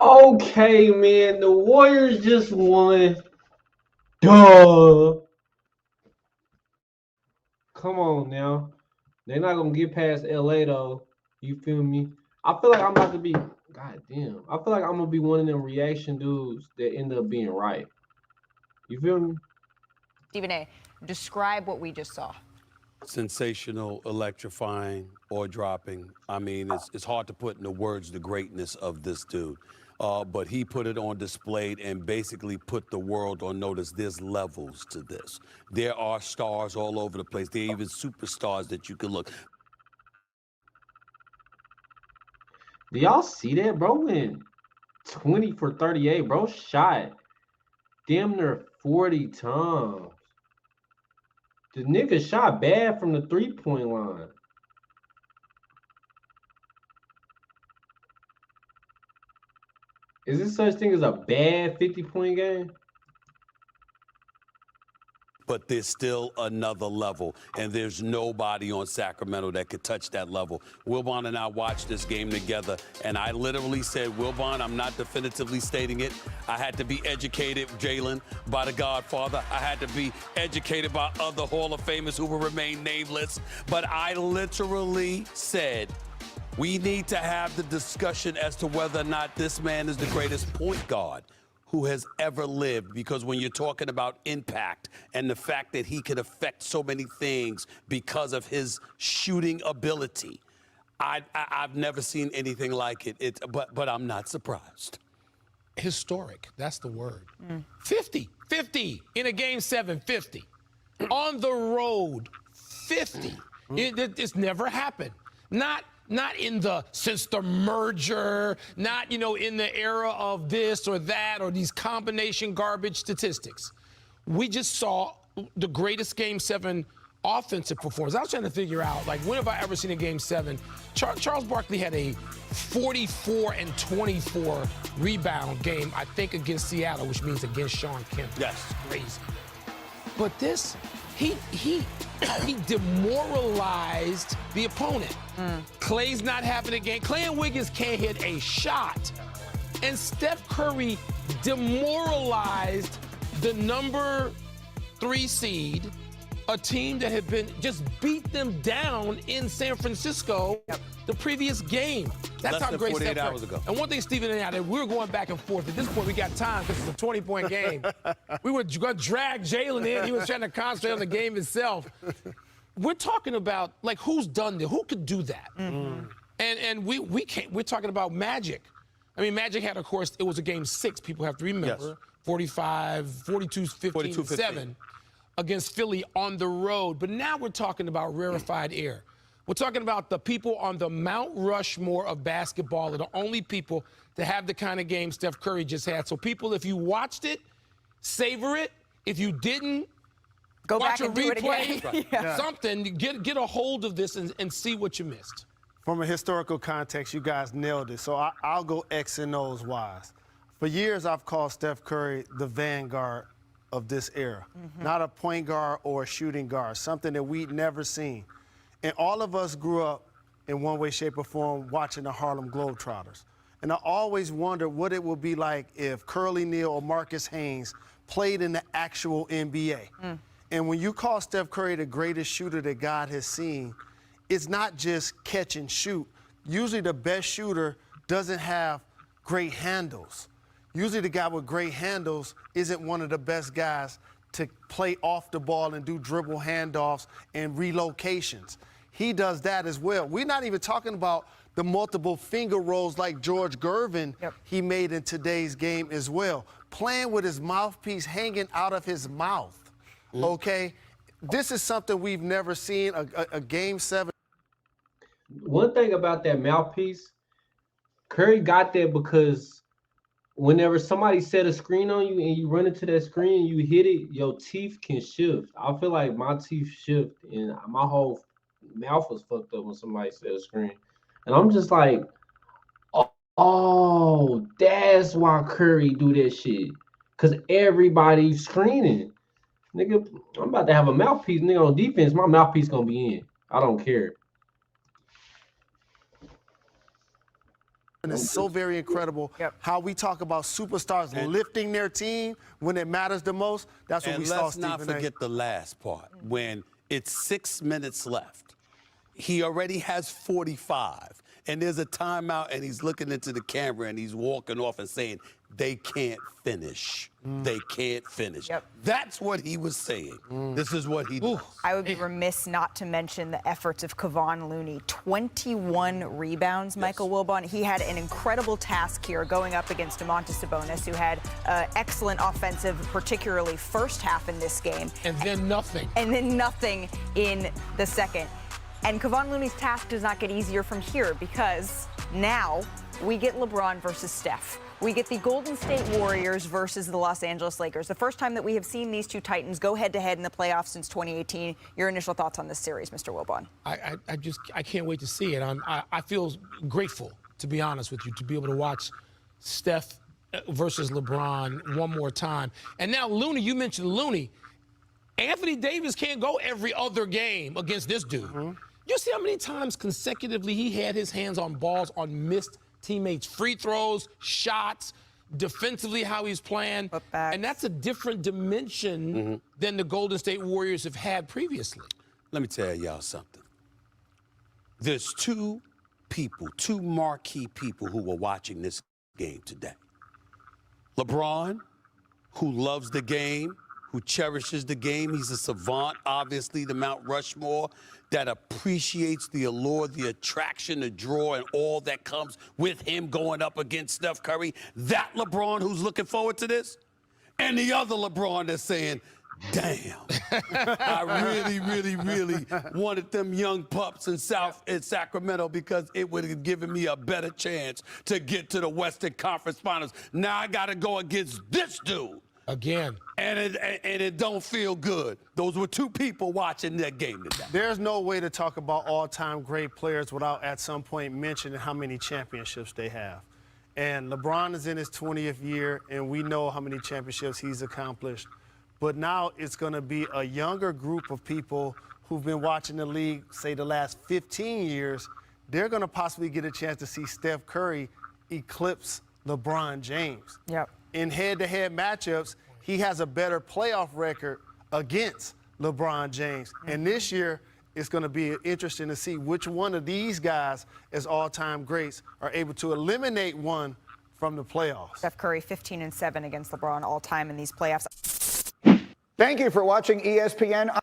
Okay, man, the Warriors just won. Duh. Come on now. They're not gonna get past LA though. You feel me? I feel like I'm about to be God damn. I feel like I'm gonna be one of them reaction dudes that end up being right. You feel me? Stephen A., describe what we just saw. Sensational, electrifying, or dropping. I mean, it's hard to put into words the greatness of this dude. But he put it on display and basically put the world on notice. There's levels to this. There are stars all over the place. There are even superstars that you can look. Do y'all see that, bro? Went 20 for 38, bro. Shot damn near 40 times. The nigga shot bad from the 3-point line. Is there such thing as a bad 50-point game? But there's still another level, and there's nobody on Sacramento that could touch that level. Wilbon and I watched this game together, and I literally said, Wilbon, I'm not definitively stating it. I had to be educated, Jalen, by the Godfather. I had to be educated by other Hall of Famers who will remain nameless. But I literally said, we need to have the discussion as to whether or not this man is the greatest point guard who has ever lived, because when you're talking about impact and the fact that he could affect so many things because of his shooting ability, I've never seen anything like it. But I'm not surprised. Historic, that's the word. 50 in a game 7, 50. On the road, 50. It's never happened. Not since the merger, not, in the era of this or that or these combination garbage statistics. We just saw the greatest Game 7 offensive performance. I was trying to figure out, when have I ever seen a Game 7? Charles Barkley had a 44 and 24 rebound game, I think, against Seattle, which means against Sean Kemp. Yes. Crazy. But this, he demoralized the opponent. Clay's not having a game. Clay and Wiggins can't hit a shot. And Steph Curry demoralized the number 3 seed, a team that had just beat them down in San Francisco the previous game. That's Less how than great 48 Steph Curry. hours ago. And one thing, Stephen and I, we were going back and forth. At this point, we got time because it's a 20-point game. We were going to drag Jalen in. He was trying to concentrate on the game itself. We're talking about, who's done this? Who could do that? And we can't. We're talking about Magic. I mean, Magic had, of course, it was a game 6. People have to remember. Yes. 42, 15, 7 against Philly on the road. But now we're talking about rarefied air. We're talking about the people on the Mount Rushmore of basketball are the only people to have the kind of game Steph Curry just had. So people, if you watched it, savor it. If you didn't, Go watch back a and do it replay, again. Yeah. something, get a hold of this and see what you missed. From a historical context, you guys nailed it. So I'll go X and O's wise. For years, I've called Steph Curry the vanguard of this era. Not a point guard or a shooting guard, something that we'd never seen. And all of us grew up in one way, shape, or form watching the Harlem Globetrotters. And I always wondered what it would be like if Curly Neal or Marcus Haynes played in the actual NBA. And when you call Steph Curry the greatest shooter that God has seen, it's not just catch and shoot. Usually the best shooter doesn't have great handles. Usually the guy with great handles isn't one of the best guys to play off the ball and do dribble handoffs and relocations. He does that as well. We're not even talking about the multiple finger rolls like George Gervin he made in today's game as well. Playing with his mouthpiece hanging out of his mouth, okay? This is something we've never seen, a Game 7. One thing about that mouthpiece, Curry got that because whenever somebody set a screen on you and you run into that screen and you hit it, your teeth can shift. I feel like my teeth shift and my whole mouth was fucked up when somebody set a screen. And I'm just like, oh, that's why Curry do that shit. Cause everybody's screening. Nigga, I'm about to have a mouthpiece, nigga, on defense. My mouthpiece gonna be in. I don't care. and it's so very incredible how we talk about superstars lifting their team when it matters the most. That's what we saw, let's not forget the last part. When it's 6 minutes left, he already has 45, and there's a timeout, and he's looking into the camera, and he's walking off and saying, they can't finish. They can't finish. That's what he was saying. This is what he does. I would be remiss not to mention the efforts of Kevon Looney. 21 rebounds, Michael Wilbon. He had an incredible task here going up against Domantas Sabonis, who had excellent offensive, particularly first half in this game. And then nothing. And then nothing in the second. And Kevon Looney's task does not get easier from here, because now we get LeBron versus Steph. We get the Golden State Warriors versus the Los Angeles Lakers. The first time that we have seen these two Titans go head-to-head in the playoffs since 2018. Your initial thoughts on this series, Mr. Wilbon? I can't wait to see it. I feel grateful, to be honest with you, to be able to watch Steph versus LeBron one more time. And now Looney, you mentioned Looney. Anthony Davis can't go every other game against this dude. You see how many times consecutively he had his hands on balls on missed teammates' free throws, shots, defensively how he's playing. And that's a different dimension than the Golden State Warriors have had previously. Let me tell y'all something. There's two marquee people who were watching this game today. LeBron, who loves the game, who cherishes the game. He's a savant, obviously, the Mount Rushmore, that appreciates the allure, the attraction, the draw, and all that comes with him going up against Steph Curry. That LeBron who's looking forward to this, and the other LeBron that's saying, damn, I really wanted them young pups in Sacramento, because it would have given me a better chance to get to the Western Conference Finals. Now I got to go against this dude. Again. And it don't feel good. Those were two people watching that game today. There's no way to talk about all-time great players without at some point mentioning how many championships they have. And LeBron is in his 20th year, and we know how many championships he's accomplished. But now it's going to be a younger group of people who've been watching the league, say, the last 15 years. They're going to possibly get a chance to see Steph Curry eclipse LeBron James. In head-to-head matchups, he has a better playoff record against LeBron James. And this year, it's going to be interesting to see which one of these guys, as all-time greats, are able to eliminate one from the playoffs. Steph Curry, 15-7 against LeBron all-time in these playoffs. Thank you for watching ESPN.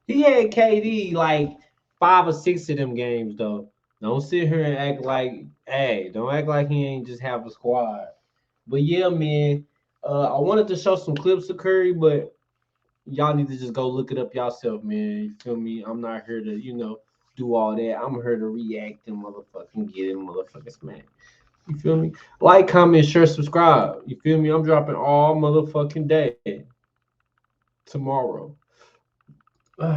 He had KD like 5 or 6 of them games, though. Don't sit here and act like, hey, don't act like he ain't just have a squad. But yeah, man, I wanted to show some clips of Curry, but y'all need to just go look it up yourself, man. You feel me? I'm not here to, do all that. I'm here to react and motherfucking get it, motherfuckers, man. You feel me? Like, comment, share, subscribe. You feel me? I'm dropping all motherfucking day tomorrow.